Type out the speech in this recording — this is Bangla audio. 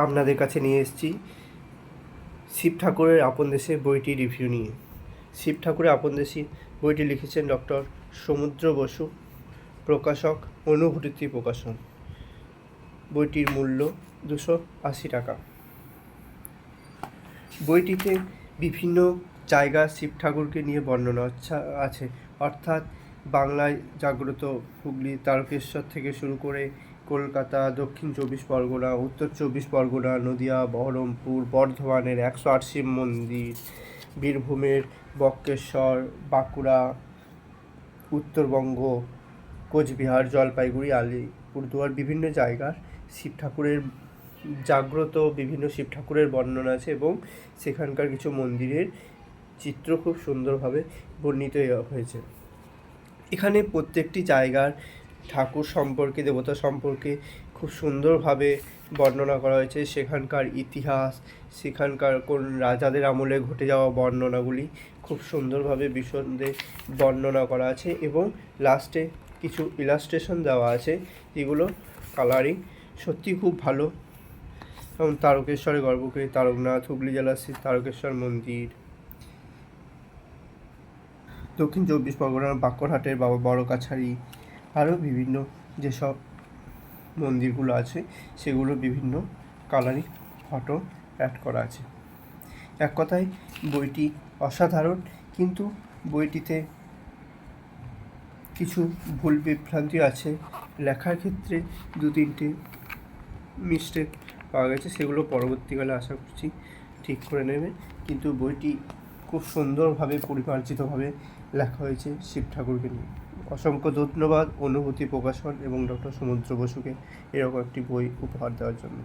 আপনাদের কাছে নিয়ে এসেছি শিব ঠাকুরের আপন দেশে বইটি রিভিউ নিয়ে। শিব ঠাকুরের আপন দেশে বইটি লিখেছেন ডক্টর সমুদ্র বসু, প্রকাশক অনুভূতি প্রকাশন। বইটির মূল্য 280 টাকা। বইটিতে বিভিন্ন জায়গা শিব ঠাকুরকে নিয়ে বর্ণনা আছে, অর্থাৎ বাংলায় জাগ্রত হুগলি তারকেশ্বর থেকে শুরু করে কলকাতা, দক্ষিণ 24 পরগনা, উত্তর 24 পরগনা, নদিয়া, বহরমপুর, বর্ধমানের 108 শিব মন্দির, বীরভূমের বক্রেশ্বর, বাঁকুড়া, উত্তরবঙ্গ, কোচবিহার, জলপাইগুড়ি, আলিপুরদুয়ার বিভিন্ন জায়গার শিব ঠাকুরের জাগ্রত বিভিন্ন শিব ঠাকুরের বর্ণনা আছে এবং সেখানকার কিছু মন্দিরের চিত্র খুব সুন্দরভাবে বর্ণিত হয়েছে। এখানে প্রত্যেকটি জায়গার ঠাকুর সম্পর্কে, দেবতা সম্পর্কে খুব সুন্দরভাবে বর্ণনা করা হয়েছে। সেখানকার ইতিহাস, সেখানকার কোন রাজাদের আমলে ঘটে যাওয়া বর্ণনাগুলি খুব সুন্দরভাবে বিশদে বর্ণনা করা আছে এবং লাস্টে কিছু ইলাস্ট্রেশন দেওয়া আছে, যেগুলো কালারিং সত্যি খুব ভালো। যেমন তারকেশ্বরে গর্ভগৃহ, তারকনাথ, হুগলি জেলার তারকেশ্বর মন্দির, দক্ষিণ 24 পরগনার বাঁকড়হাটের বাবা বড় কাছারি, আরও বিভিন্ন যেসব মন্দিরগুলো আছে সেগুলো বিভিন্ন কালারিং ফটো অ্যাড করা আছে। এক কথায় বইটি অসাধারণ, কিন্তু বইটিতে কিছু ভুল বিভ্রান্তি আছে। লেখার ক্ষেত্রে 2-3টে মিস্টেক পাওয়া গেছে, সেগুলো পরবর্তীকালে আশা করছি ঠিক করে নেবে। কিন্তু বইটি খুব সুন্দরভাবে পরিমার্জিতভাবে লেখা হয়েছে শিব ঠাকুরকে নিয়ে। অসংখ্য ধন্যবাদ অনুভূতি প্রকাশন এবং ডক্টর সমুদ্র বসুকে এরকম একটি বই উপহার দেওয়ার জন্য।